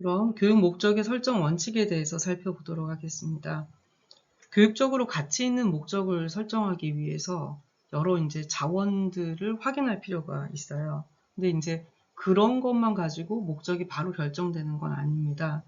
그럼 교육 목적의 설정 원칙에 대해서 살펴보도록 하겠습니다. 교육적으로 가치 있는 목적을 설정하기 위해서 여러 이제 자원들을 확인할 필요가 있어요. 근데 이제 그런 것만 가지고 목적이 바로 결정되는 건 아닙니다.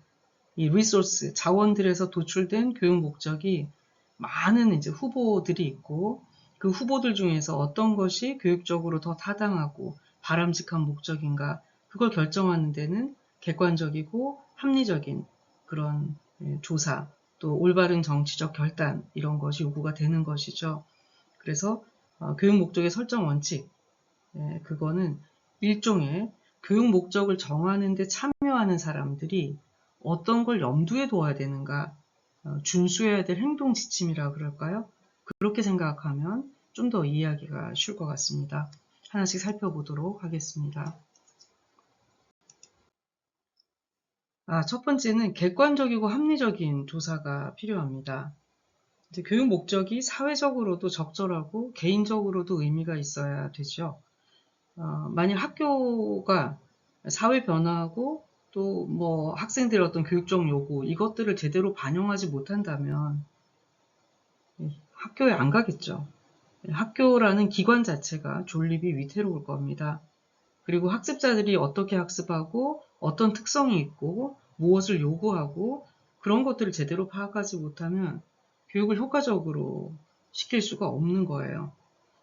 이 리소스, 자원들에서 도출된 교육 목적이 많은 이제 후보들이 있고 그 후보들 중에서 어떤 것이 교육적으로 더 타당하고 바람직한 목적인가 그걸 결정하는 데는 객관적이고 합리적인 그런 조사 또 올바른 정치적 결단 이런 것이 요구가 되는 것이죠. 그래서 교육 목적의 설정 원칙 그거는 일종의 교육 목적을 정하는 데 참여하는 사람들이 어떤 걸 염두에 둬야 되는가 준수해야 될 행동 지침이라 그럴까요? 그렇게 생각하면 좀 더 이해하기가 쉬울 것 같습니다. 하나씩 살펴보도록 하겠습니다. 첫 번째는 객관적이고 합리적인 조사가 필요합니다. 이제 교육 목적이 사회적으로도 적절하고 개인적으로도 의미가 있어야 되죠. 만약 학교가 사회 변화하고 또 뭐 학생들의 어떤 교육적 요구 이것들을 제대로 반영하지 못한다면 학교에 안 가겠죠. 학교라는 기관 자체가 존립이 위태로울 겁니다. 그리고 학습자들이 어떻게 학습하고 어떤 특성이 있고 무엇을 요구하고 그런 것들을 제대로 파악하지 못하면 교육을 효과적으로 시킬 수가 없는 거예요.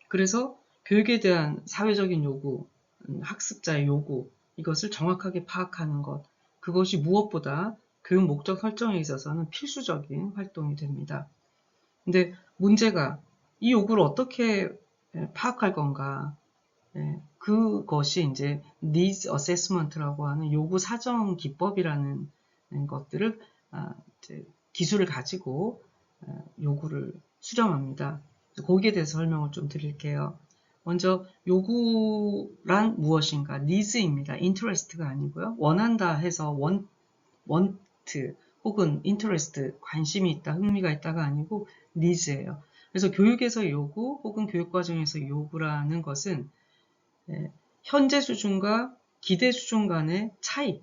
그래서 교육에 대한 사회적인 요구, 학습자의 요구, 이것을 정확하게 파악하는 것, 그것이 무엇보다 교육 목적 설정에 있어서는 필수적인 활동이 됩니다. 근데 문제가 이 요구를 어떻게 파악할 건가? 그것이 이제 needs assessment라고 하는 요구 사정 기법이라는 것들을 기술을 가지고 요구를 수정합니다. 거기에 대해서 설명을 좀 드릴게요. 먼저 요구란 무엇인가? needs입니다. interest가 아니고요. 원한다 해서 want 혹은 interest, 관심이 있다, 흥미가 있다가 아니고 needs예요. 그래서 교육에서 요구 혹은 교육과정에서 요구라는 것은 현재 수준과 기대 수준 간의 차이,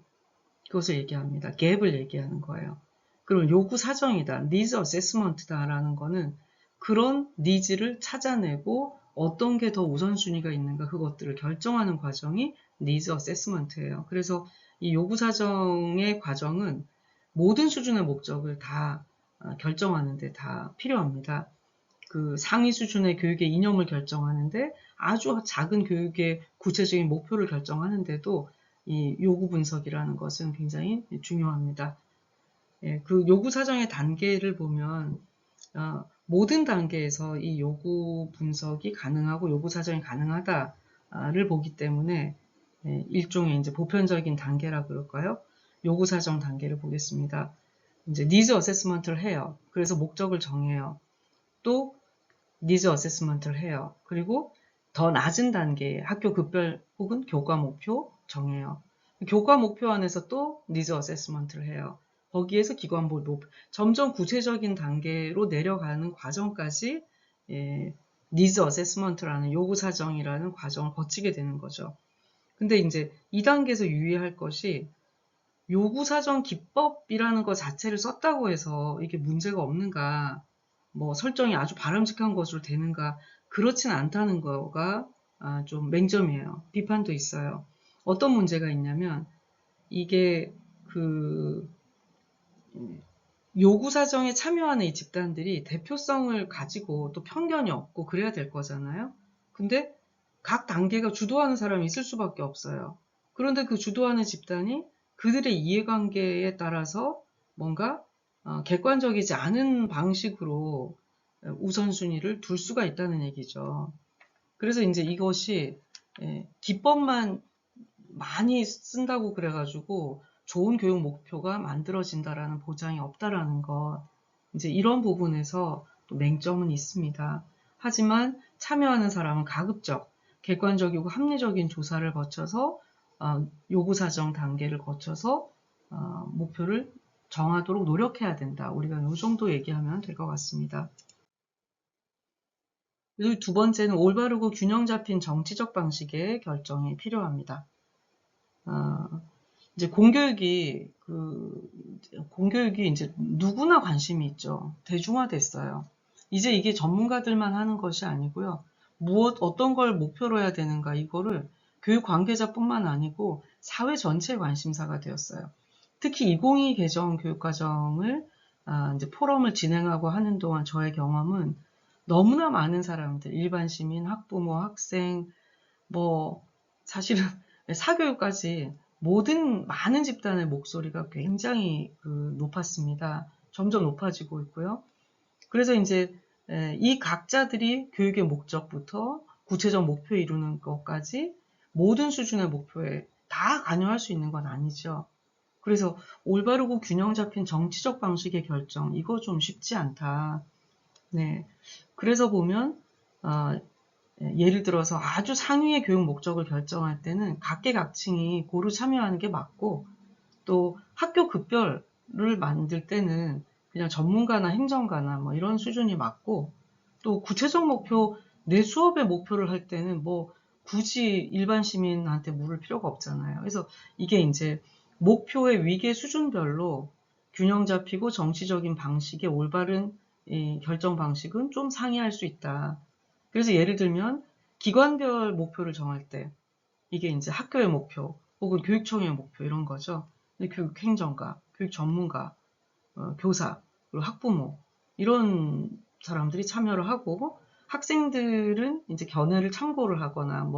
그것을 얘기합니다. 갭을 얘기하는 거예요. 그럼 요구 사정이다, needs assessment다라는 거는 그런 니즈를 찾아내고 어떤 게 더 우선순위가 있는가 그것들을 결정하는 과정이 needs assessment예요. 그래서 이 요구 사정의 과정은 모든 수준의 목적을 다 결정하는데 다 필요합니다. 그 상위 수준의 교육의 이념을 결정하는데 아주 작은 교육의 구체적인 목표를 결정하는데도 이 요구 분석이라는 것은 굉장히 중요합니다. 그 요구 사정의 단계를 보면 모든 단계에서 이 요구 분석이 가능하고 요구 사정이 가능하다를 보기 때문에 일종의 이제 보편적인 단계라 그럴까요? 요구 사정 단계를 보겠습니다. 이제 니즈 어세스먼트를 해요. 그래서 목적을 정해요. 또 니즈 어세스먼트를 해요. 그리고 더 낮은 단계의 학교 급별 혹은 교과 목표 정해요. 교과 목표 안에서 또 니즈 어세스먼트를 해요. 거기에서 기관볼 목표, 점점 구체적인 단계로 내려가는 과정까지 니즈 어세스먼트라는 요구 사정이라는 과정을 거치게 되는 거죠. 근데 이제 2단계에서 유의할 것이 요구 사정 기법이라는 것 자체를 썼다고 해서 이게 문제가 없는가, 뭐 설정이 아주 바람직한 것으로 되는가, 그렇진 않다는 거가 좀 맹점이에요. 비판도 있어요. 어떤 문제가 있냐면 이게 그 요구 사정에 참여하는 이 집단들이 대표성을 가지고 또 편견이 없고 그래야 될 거잖아요. 근데 각 단계가 주도하는 사람이 있을 수밖에 없어요. 그런데 그 주도하는 집단이 그들의 이해관계에 따라서 뭔가 객관적이지 않은 방식으로 우선순위를 둘 수가 있다는 얘기죠. 그래서 이제 이것이 기법만 많이 쓴다고 그래가지고 좋은 교육 목표가 만들어진다라는 보장이 없다라는 것, 이제 이런 부분에서 또 맹점은 있습니다. 하지만 참여하는 사람은 가급적 객관적이고 합리적인 조사를 거쳐서 요구 사정 단계를 거쳐서 목표를 정하도록 노력해야 된다. 우리가 이 정도 얘기하면 될 것 같습니다. 그리고 두 번째는 올바르고 균형 잡힌 정치적 방식의 결정이 필요합니다. 이제 공교육이 공교육이 이제 누구나 관심이 있죠. 대중화됐어요. 이제 이게 전문가들만 하는 것이 아니고요. 어떤 걸 목표로 해야 되는가, 이거를 교육 관계자뿐만 아니고 사회 전체의 관심사가 되었어요. 특히 2022 개정 교육과정을 이제 포럼을 진행하고 하는 동안 저의 경험은 너무나 많은 사람들, 일반 시민, 학부모, 학생, 사실은 사교육까지 모든 많은 집단의 목소리가 굉장히 높았습니다. 점점 높아지고 있고요. 그래서 이제 이 각자들이 교육의 목적부터 구체적 목표 이루는 것까지 모든 수준의 목표에 다 관여할 수 있는 건 아니죠. 그래서 올바르고 균형 잡힌 정치적 방식의 결정, 이거 좀 쉽지 않다. 네. 그래서 보면, 예를 들어서 아주 상위의 교육 목적을 결정할 때는 각계각층이 고루 참여하는 게 맞고, 또 학교 급별을 만들 때는 그냥 전문가나 행정가나 이런 수준이 맞고, 또 구체적 목표, 내 수업의 목표를 할 때는 굳이 일반 시민한테 물을 필요가 없잖아요. 그래서 이게 이제 목표의 위계 수준별로 균형 잡히고 정치적인 방식의 올바른 결정 방식은 좀 상이할 수 있다. 그래서 예를 들면 기관별 목표를 정할 때 이게 이제 학교의 목표 혹은 교육청의 목표 이런 거죠. 교육 행정가, 교육 전문가, 교사, 그리고 학부모 이런 사람들이 참여를 하고 학생들은 이제 견해를 참고를 하거나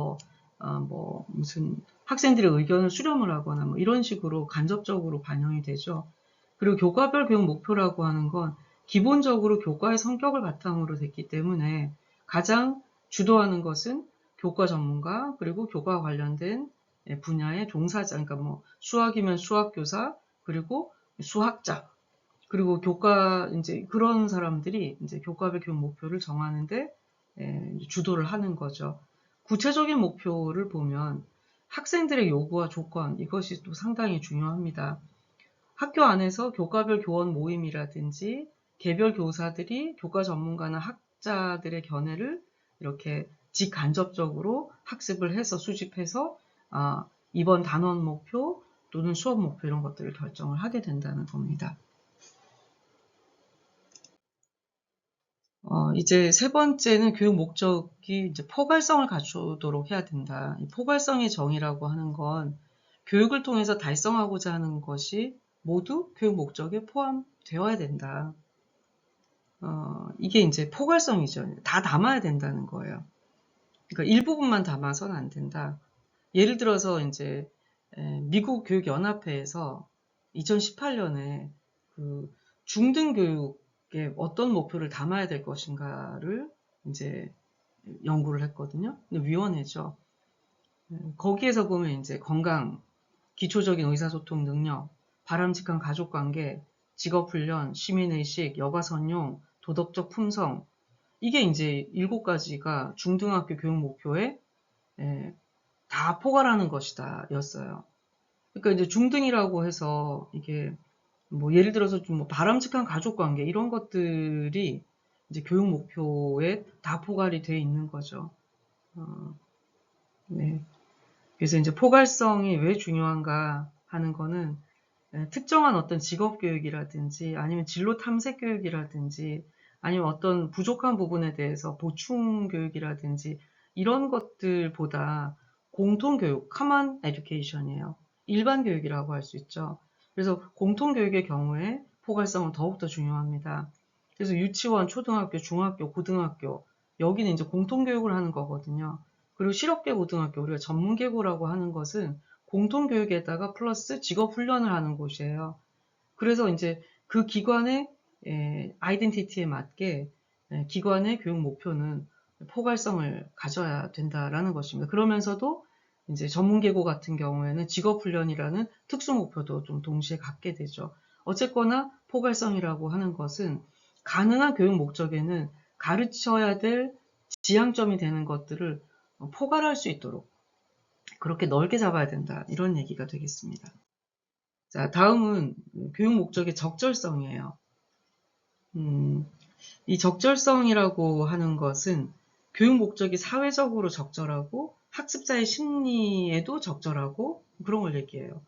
무슨 학생들의 의견을 수렴을 하거나 이런 식으로 간접적으로 반영이 되죠. 그리고 교과별 교육 목표라고 하는 건 기본적으로 교과의 성격을 바탕으로 됐기 때문에 가장 주도하는 것은 교과 전문가 그리고 교과 관련된 분야의 종사자, 그러니까 수학이면 수학교사 그리고 수학자 그리고 이제 그런 사람들이 이제 교과별 교육 목표를 정하는데 주도를 하는 거죠. 구체적인 목표를 보면 학생들의 요구와 조건, 이것이 또 상당히 중요합니다. 학교 안에서 교과별 교원 모임이라든지 개별 교사들이 교과 전문가나 학자들의 견해를 이렇게 직간접적으로 학습을 해서 수집해서 이번 단원 목표 또는 수업 목표 이런 것들을 결정을 하게 된다는 겁니다. 이제 세 번째는 교육 목적이 이제 포괄성을 갖추도록 해야 된다. 이 포괄성의 정의라고 하는 건 교육을 통해서 달성하고자 하는 것이 모두 교육 목적에 포함되어야 된다. 이게 이제 포괄성이죠. 다 담아야 된다는 거예요. 그러니까 일부분만 담아서는 안 된다. 예를 들어서 이제 미국 교육연합회에서 2018년에 그 중등교육에 어떤 목표를 담아야 될 것인가를 이제 연구를 했거든요. 위원회죠. 거기에서 보면 이제 건강, 기초적인 의사소통 능력, 바람직한 가족관계, 직업훈련, 시민의식, 여가선용, 도덕적 품성, 이게 이제 7가지가 중등학교 교육 목표에 다 포괄하는 것이다 였어요. 그러니까 이제 중등이라고 해서 이게 예를 들어서 좀 바람직한 가족관계 이런 것들이 이제 교육 목표에 다 포괄이 돼 있는 거죠. 네. 그래서 이제 포괄성이 왜 중요한가 하는 거는 특정한 어떤 직업 교육이라든지 아니면 진로 탐색 교육이라든지 아니면 어떤 부족한 부분에 대해서 보충 교육이라든지 이런 것들보다 공통 교육, common education이에요. 일반 교육이라고 할 수 있죠. 그래서 공통 교육의 경우에 포괄성은 더욱더 중요합니다. 그래서 유치원, 초등학교, 중학교, 고등학교 여기는 이제 공통 교육을 하는 거거든요. 그리고 실업계 고등학교, 우리가 전문계고라고 하는 것은 공통교육에다가 플러스 직업훈련을 하는 곳이에요. 그래서 이제 그 기관의 아이덴티티에 맞게 기관의 교육 목표는 포괄성을 가져야 된다라는 것입니다. 그러면서도 이제 전문계고 같은 경우에는 직업훈련이라는 특수 목표도 좀 동시에 갖게 되죠. 어쨌거나 포괄성이라고 하는 것은 가능한 교육 목적에는 가르쳐야 될 지향점이 되는 것들을 포괄할 수 있도록 그렇게 넓게 잡아야 된다. 이런 얘기가 되겠습니다. 자, 다음은 교육 목적의 적절성이에요. 이 적절성이라고 하는 것은 교육 목적이 사회적으로 적절하고 학습자의 심리에도 적절하고 그런 걸 얘기해요.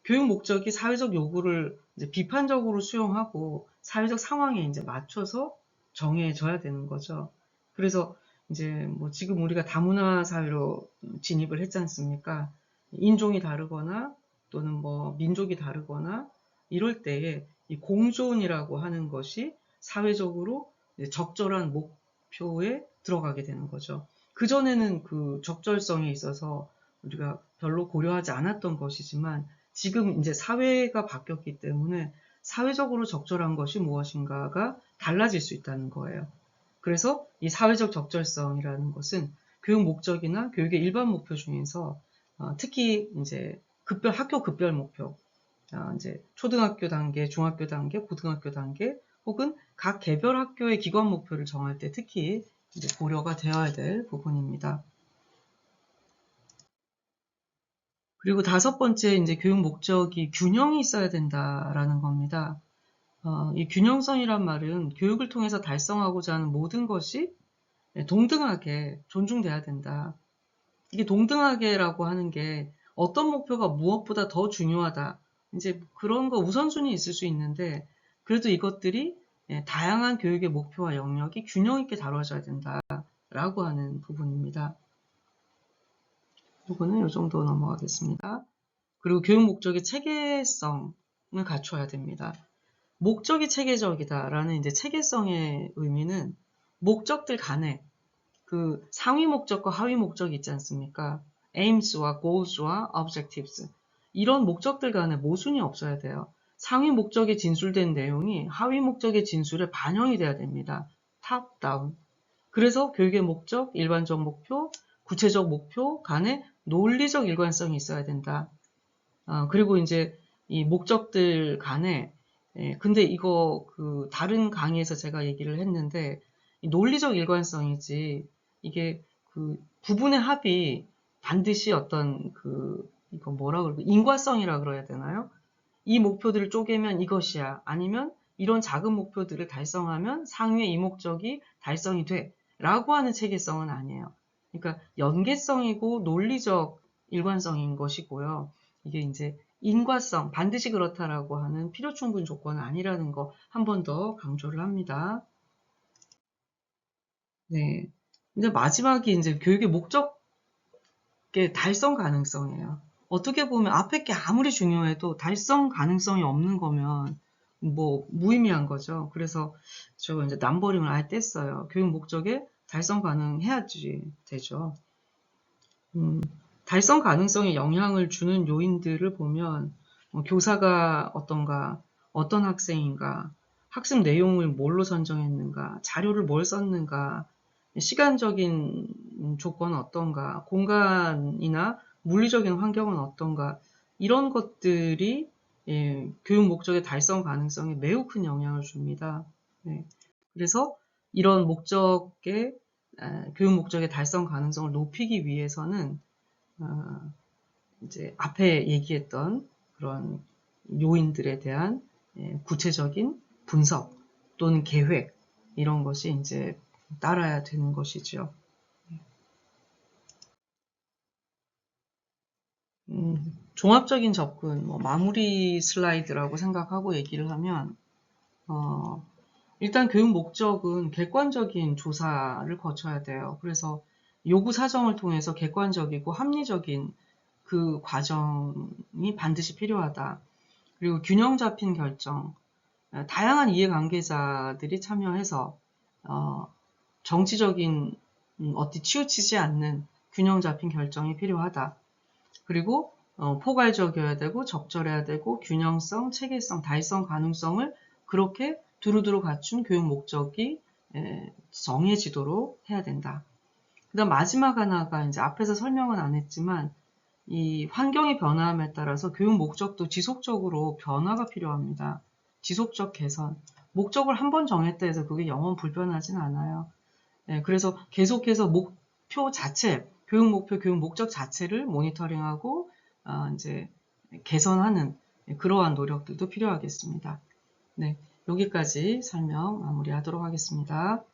교육 목적이 사회적 요구를 이제 비판적으로 수용하고 사회적 상황에 이제 맞춰서 정해져야 되는 거죠. 그래서 이제 뭐 지금 우리가 다문화 사회로 진입을 했지 않습니까? 인종이 다르거나 또는 뭐 민족이 다르거나 이럴 때에 이 공존이라고 하는 것이 사회적으로 적절한 목표에 들어가게 되는 거죠. 그전에는 그 적절성에 있어서 우리가 별로 고려하지 않았던 것이지만 지금 이제 사회가 바뀌었기 때문에 사회적으로 적절한 것이 무엇인가가 달라질 수 있다는 거예요. 그래서 이 사회적 적절성이라는 것은 교육 목적이나 교육의 일반 목표 중에서 특히 이제 학교 급별 목표, 이제 초등학교 단계, 중학교 단계, 고등학교 단계, 혹은 각 개별 학교의 기관 목표를 정할 때 특히 이제 고려가 되어야 될 부분입니다. 그리고 다섯 번째 이제 교육 목적이 균형이 있어야 된다라는 겁니다. 이 균형성이란 말은 교육을 통해서 달성하고자 하는 모든 것이 동등하게 존중돼야 된다. 이게 동등하게라고 하는 게 어떤 목표가 무엇보다 더 중요하다. 이제 그런 거 우선순위 있을 수 있는데 그래도 이것들이 다양한 교육의 목표와 영역이 균형 있게 다뤄져야 된다라고 하는 부분입니다. 이거는 이 정도 넘어가겠습니다. 그리고 교육 목적의 체계성을 갖춰야 됩니다. 목적이 체계적이다라는 이제 체계성의 의미는 목적들 간에 그 상위 목적과 하위 목적이 있지 않습니까? aims와 goals와 objectives. 이런 목적들 간에 모순이 없어야 돼요. 상위 목적에 진술된 내용이 하위 목적의 진술에 반영이 돼야 됩니다. top down. 그래서 교육의 목적, 일반적 목표, 구체적 목표 간에 논리적 일관성이 있어야 된다. 그리고 이제 이 목적들 간에 근데 이거 그 다른 강의에서 제가 얘기를 했는데 논리적 일관성이지 이게 그 부분의 합이 반드시 어떤 그 이거 뭐라 그러고 인과성이라 그래야 되나요? 이 목표들을 쪼개면 이것이야. 아니면 이런 작은 목표들을 달성하면 상위의 이 목적이 달성이 돼. 라고 하는 체계성은 아니에요. 그러니까 연계성이고 논리적 일관성인 것이고요. 이게 이제 인과성, 반드시 그렇다라고 하는 필요 충분 조건은 아니라는 거 한 번 더 강조를 합니다. 네. 근데 마지막이 이제 교육의 목적의 달성 가능성이에요. 어떻게 보면 앞에 게 아무리 중요해도 달성 가능성이 없는 거면 뭐 무의미한 거죠. 그래서 저 이제 넘버링을 아예 뗐어요. 교육 목적에 달성 가능해야지 되죠. 달성 가능성에 영향을 주는 요인들을 보면 교사가 어떤가, 어떤 학생인가, 학습 내용을 뭘로 선정했는가, 자료를 뭘 썼는가, 시간적인 조건은 어떤가, 공간이나 물리적인 환경은 어떤가, 이런 것들이 교육 목적의 달성 가능성에 매우 큰 영향을 줍니다. 네. 그래서 이런 교육 목적의 달성 가능성을 높이기 위해서는 이제 앞에 얘기했던 그런 요인들에 대한 구체적인 분석 또는 계획 이런 것이 이제 따라야 되는 것이죠. 종합적인 접근, 뭐 마무리 슬라이드라고 생각하고 얘기를 하면 일단 교육 목적은 객관적인 조사를 거쳐야 돼요. 그래서 요구 사정을 통해서 객관적이고 합리적인 그 과정이 반드시 필요하다. 그리고 균형 잡힌 결정, 다양한 이해관계자들이 참여해서 정치적인 어디 치우치지 않는 균형 잡힌 결정이 필요하다. 그리고 포괄적이어야 되고 적절해야 되고 균형성, 체계성, 달성 가능성을 그렇게 두루두루 갖춘 교육 목적이 정해지도록 해야 된다. 그다음 마지막 하나가 이제 앞에서 설명은 안 했지만 이 환경의 변화함에 따라서 교육 목적도 지속적으로 변화가 필요합니다. 지속적 개선. 목적을 한 번 정했다 해서 그게 영원 불변하진 않아요. 그래서 계속해서 목표 자체, 교육 목표, 교육 목적 자체를 모니터링하고 이제 개선하는 그러한 노력들도 필요하겠습니다. 네, 여기까지 설명 마무리하도록 하겠습니다.